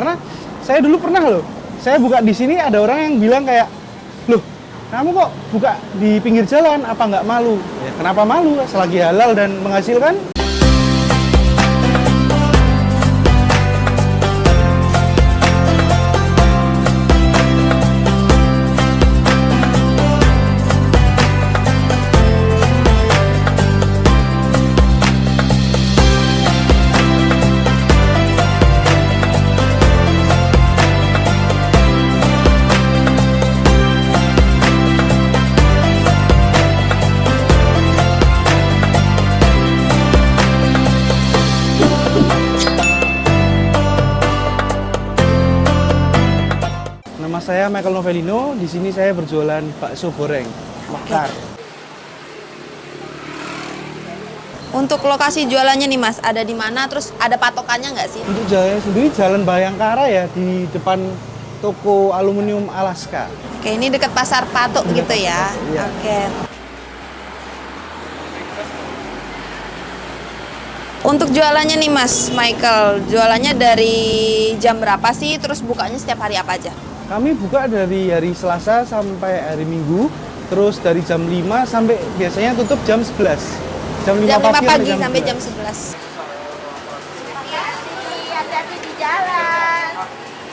Karena saya dulu pernah loh, saya buka di sini ada orang yang bilang kayak, loh kamu kok buka di pinggir jalan, apa nggak malu? Ya, kenapa malu? Selagi halal dan menghasilkan. Nama saya Michael Novelino, di sini saya berjualan bakso goreng, Mekar. Untuk lokasi jualannya nih Mas, ada di mana? Terus ada patokannya nggak sih? Untuk jalan sendiri Jalan Bayangkara ya, di depan toko aluminium Alaska. Oke, ini dekat Pasar Patok Dekat gitu ya. Pasar Patok, iya. Oke. Untuk jualannya nih Mas Michael, jualannya dari jam berapa sih? Terus bukanya setiap hari apa aja? Kami buka dari hari Selasa sampai hari Minggu, terus dari jam 5 sampai biasanya tutup jam 11. Jam 5 Jam 5 pagi sampai 11. jam 11. Hati-hati di jalan.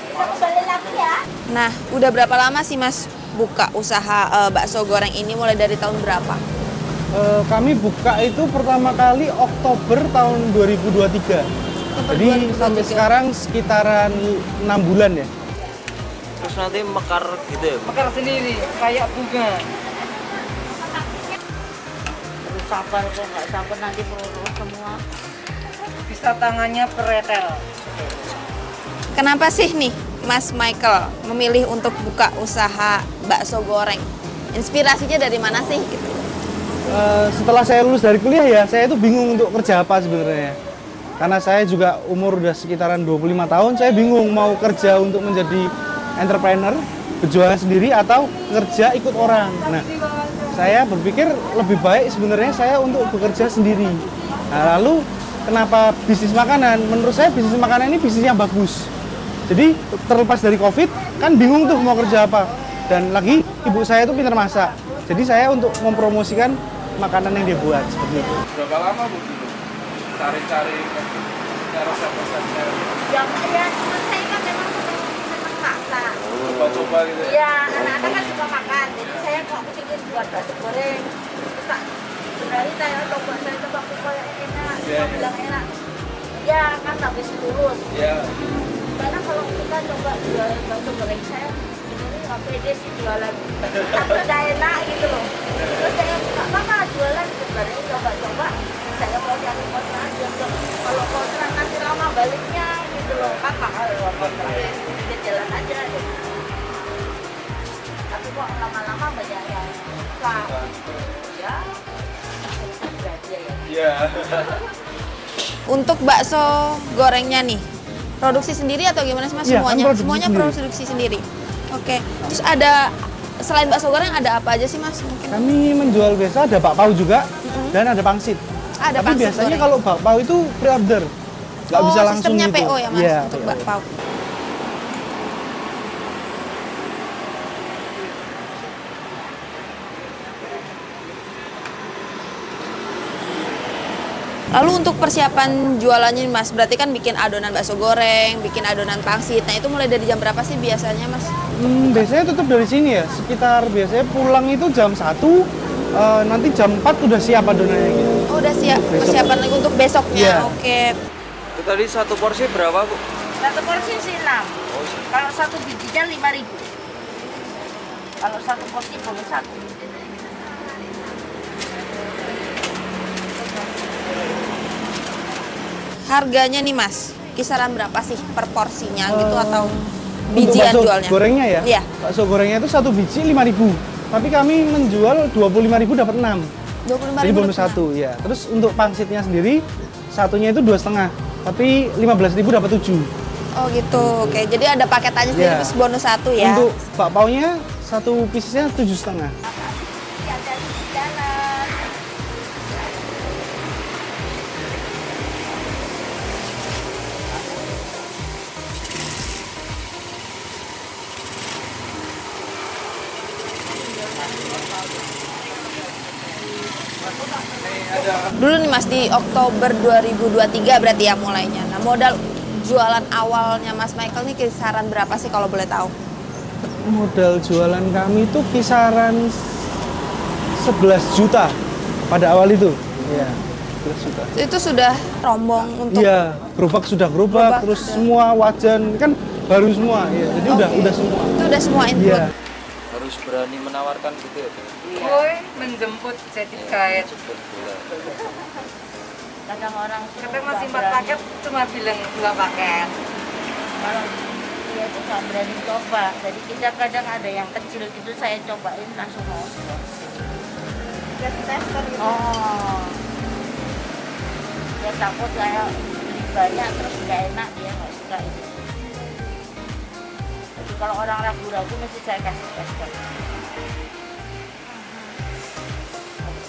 Kita kembali lagi ya. Nah, udah berapa lama sih Mas buka usaha bakso goreng ini, mulai dari tahun berapa? Kami buka itu pertama kali Oktober tahun 2023. Jadi 2023. sampai sekarang sekitaran 6 bulan ya. Terus nanti mekar gitu ya? Mekar sendiri, kayak bunga. Terus sabar kok nggak sabar nanti peluru semua. Bisa tangannya peretel. Kenapa sih nih Mas Michael memilih untuk buka usaha bakso goreng? Inspirasinya dari mana sih gitu? Setelah saya lulus dari kuliah ya, saya itu bingung untuk kerja apa sebenarnya. Karena saya juga umur udah sekitaran 25 tahun, saya bingung mau kerja untuk menjadi entrepreneur, berjualan sendiri atau kerja ikut orang. Nah, saya berpikir lebih baik sebenarnya saya untuk bekerja sendiri. Nah, lalu kenapa bisnis makanan? Menurut saya bisnis makanan ini bisnis yang bagus. Jadi terlepas dari COVID, kan bingung tuh mau kerja apa. Dan lagi ibu saya itu pintar masak. Jadi saya untuk mempromosikan makanan yang dia buat seperti itu. Berapa lama Bu dulu cari-cari resep-resepnya? Yang ya, saya kan memang senang masak. Coba-coba gitu ya? Iya, anak-anak kan suka makan. Jadi saya kok kepingin buat bakso goreng. Terus tak berani saya coba yang enak. Iya, Saya bilang enak. Ya kan habis lulus. Iya. Karena kalau kita coba jual bakso goreng saya ini nggak pede sih jualan. Takut nggak enak gitu loh. Terus saya nggak apa-apa jualan sebenarnya coba-coba. Saya mau cari kontrak aja. Kalau kontrak nanti lama baliknya gitu loh. Kan mahal loh kontrak. Jadi jalan aja. Gitu. Tapi kok lama-lama banyak yang suka. Ya. Aja ya. Iya. Untuk bakso gorengnya nih, produksi sendiri atau gimana sih Mas? Iya, kan Semuanya? produksi Semuanya sendiri. produksi sendiri. Oke. Terus ada selain bakso goreng ada apa aja sih Mas? Mungkin Kami menjual biasa ada bakpao juga dan ada pangsit. ada Tapi pangsit biasanya goreng. kalau bakpao itu pre-order, nggak bisa langsung sistemnya gitu. PO ya Mas Iya, untuk PO. bakpao. Lalu untuk persiapan jualannya nih, Mas, berarti kan bikin adonan bakso goreng, bikin adonan pangsit. Nah itu mulai dari jam berapa sih biasanya Mas? Biasanya tutup dari sini ya, sekitar biasanya pulang itu jam 1, nanti jam 4 udah siap adonannya gitu. Oh udah siap, Besok. persiapan lagi untuk besoknya. Iya. Oke. Itu tadi satu porsi berapa Bu? Satu porsi sih 6. Kalau satu bijinya 5.000. Kalau satu porsi boleh satu. Harganya nih Mas, kisaran berapa sih per porsinya gitu atau Untuk bijian bakso jualnya? gorengnya ya? Iya. Bakso gorengnya itu satu biji 5.000. Tapi kami menjual 25.000 dapat 6. 25.000 Jadi bonus dapat satu ya. Terus untuk pangsitnya sendiri satunya itu 2,5. Tapi 15.000 dapat 7. Oh gitu, oke. Jadi ada paketannya sendiri Iya. terus bonus satu ya. Untuk bakpaonya satu piecesnya 7,5. Hati-hati di jalan. Dulu nih Mas, di Oktober 2023 berarti ya mulainya. Nah, modal jualan awalnya Mas Michael nih kisaran berapa sih kalau boleh tahu? Modal jualan kami itu kisaran 11 juta pada awal itu. Iya, 11 juta. Itu sudah rombong untuk Iya, gerobak sudah gerobak, terus sudah. semua wajan kan baru semua. Iya, jadi udah semua. itu udah semua input. Iya. Harus berani menawarkan gitu ya. Woi, menjemput jadi kayak Jemput bola. Kadang orang kadang masih 4 paket cuma bilang 2 paket. kalau dia itu nggak berani coba, jadi kita kadang ada yang kecil gitu saya cobain langsung mau. Oh, dia takut saya beli banyak terus nggak enak, dia nggak suka itu. Jadi kalau orang ragu-ragu mesti saya kasih tester.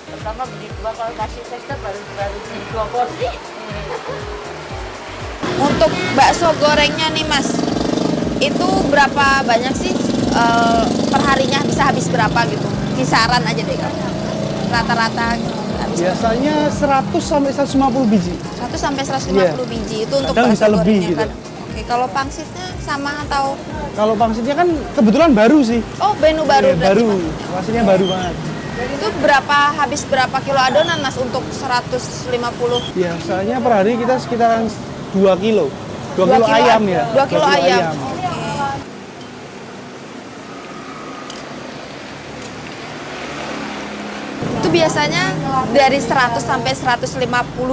Pertama beli 2, kalau kasih tester baru beli 2 porsi. Untuk bakso gorengnya nih Mas, itu berapa banyak sih perharinya bisa habis berapa gitu? Kisaran aja deh Kak. Rata-rata habis Biasanya 100 sampai 150 biji. 100 sampai 150 Iya. biji itu untuk Kadang bakso bisa lebih gorengnya gitu. kan. Oke, kalau pangsitnya sama atau Kalau pangsitnya kan kebetulan baru sih. oh menu baru Iya, berarti, baru. Mas? Pastinya baru banget. Itu habis berapa kilo adonan Mas untuk 150? Biasanya per hari kita sekitaran 2 kilo. 2 kilo ayam ya. 2 kilo ayam. Oke. Itu biasanya dari 100 sampai 150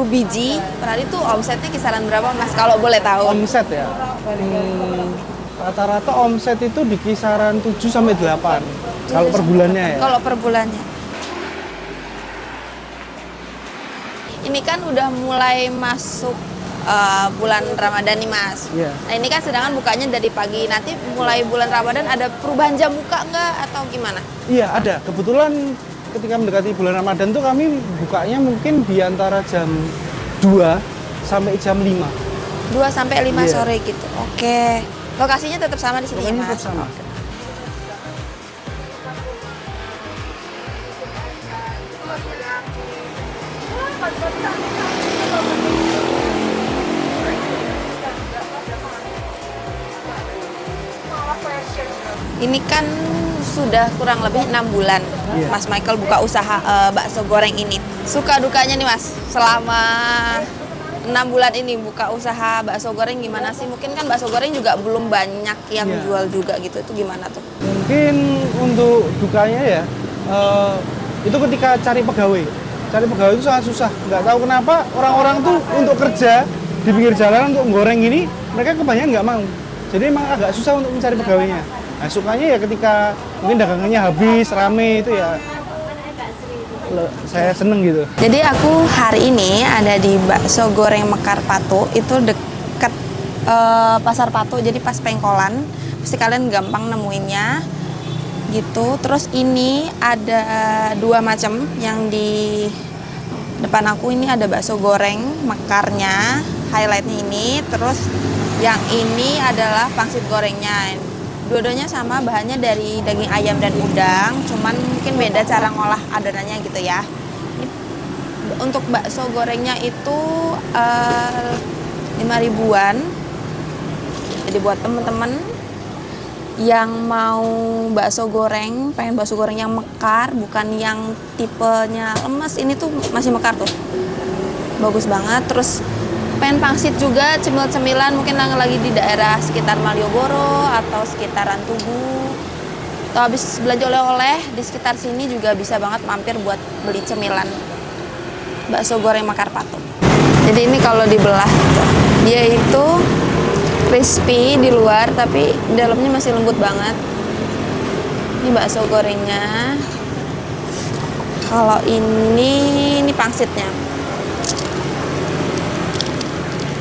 biji per hari itu omsetnya kisaran berapa Mas kalau boleh tahu? Omset ya. Rata-rata omset itu di kisaran 7 sampai 8 kalau per bulannya ya. Kalau per bulannya. Ini kan udah mulai masuk bulan Ramadan nih Mas. Iya. Nah ini kan sedangkan bukanya dari pagi. Nanti mulai bulan Ramadan ada perubahan jam buka nggak atau gimana? Iya, ada. Kebetulan ketika mendekati bulan Ramadan tuh kami bukanya mungkin di antara jam 2 sampai jam 5. 2 sampai 5 Iya. sore gitu. Oke. Lokasinya tetap sama di sini ya Pokoknya Mas? tetap sama. Ini kan sudah kurang lebih 6 bulan Iya. Mas Michael buka usaha bakso goreng ini. Suka dukanya nih Mas, selama 6 bulan ini buka usaha bakso goreng gimana sih? Mungkin kan bakso goreng juga belum banyak yang Iya. jual juga gitu. Itu gimana tuh? Mungkin untuk dukanya ya, itu ketika cari pegawai. Cari pegawai itu sangat susah. Nggak tahu kenapa orang-orang tuh untuk kerja di pinggir jalan untuk goreng ini, mereka kebanyakan nggak mau. Jadi emang agak susah untuk mencari pegawainya. Nah sukanya ya ketika mungkin dagangannya habis, rame itu ya, saya seneng gitu. Jadi aku hari ini ada di bakso goreng Mekar Patu, itu deket Pasar Patu, jadi pas Pengkolan. Pasti kalian gampang nemuinnya gitu. Terus ini ada 2 macam, yang di depan aku ini ada bakso goreng mekarnya, highlightnya ini. Terus yang ini adalah pangsit gorengnya. Dua-duanya sama, bahannya dari daging ayam dan udang, cuman mungkin beda cara ngolah adonannya gitu ya. Untuk bakso gorengnya itu 5 ribuan. Jadi buat temen-temen yang mau bakso goreng, pengen bakso goreng yang mekar, bukan yang tipenya lemes, ini tuh masih mekar tuh, bagus banget. Terus pengen pangsit juga, cemil-cemilan mungkin yang lagi di daerah sekitar Malioboro atau sekitaran Tugu, atau habis belanja oleh-oleh di sekitar sini juga bisa banget mampir buat beli cemilan bakso goreng Mekar Patu. Jadi ini kalau dibelah dia itu crispy di luar tapi dalamnya masih lembut banget. Ini bakso gorengnya. Kalau ini pangsitnya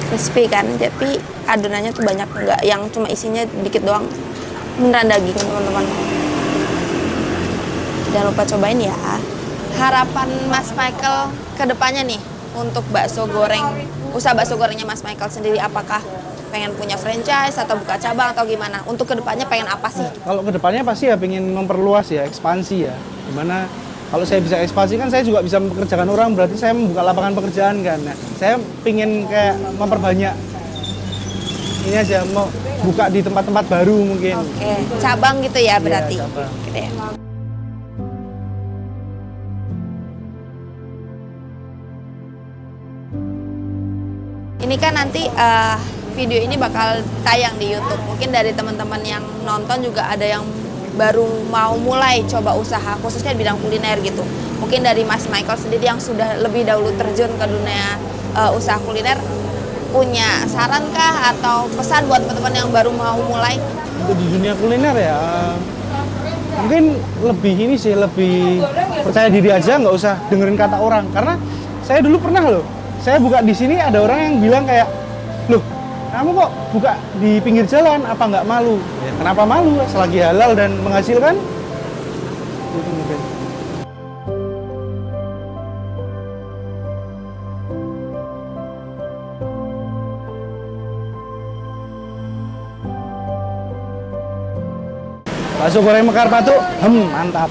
crispy kan, tapi adonannya tuh banyak, enggak yang cuma isinya dikit doang, beneran daging teman-teman. Jangan lupa cobain ya. Harapan Mas Michael ke depannya nih untuk bakso goreng, usaha bakso gorengnya Mas Michael sendiri, apakah pengen punya franchise atau buka cabang atau gimana? Untuk kedepannya pengen apa sih? Kalau kedepannya pasti ya pengen memperluas ya, ekspansi ya. Dimana kalau saya bisa ekspansi kan saya juga bisa mempekerjakan orang, berarti saya membuka lapangan pekerjaan kan. Nah, saya pengen kayak memperbanyak ini aja, mau buka di tempat-tempat baru mungkin. Oke, cabang gitu ya berarti. Iya, cabang. Gitu ya. Ini kan nanti video ini bakal tayang di YouTube. Mungkin dari teman-teman yang nonton juga ada yang baru mau mulai coba usaha khususnya di bidang kuliner gitu. Mungkin dari Mas Michael sendiri yang sudah lebih dahulu terjun ke dunia usaha kuliner, punya saran kah atau pesan buat teman-teman yang baru mau mulai? Untuk di dunia kuliner ya, mungkin lebih ini sih, lebih percaya diri aja, nggak usah dengerin kata orang. Karena saya dulu pernah loh, saya buka di sini ada orang yang bilang kayak, loh kamu kok buka di pinggir jalan, apa nggak malu? Ya, kenapa malu? Selagi halal dan menghasilkan, itu mungkin. Bakso goreng Mekar Patuk, mantap.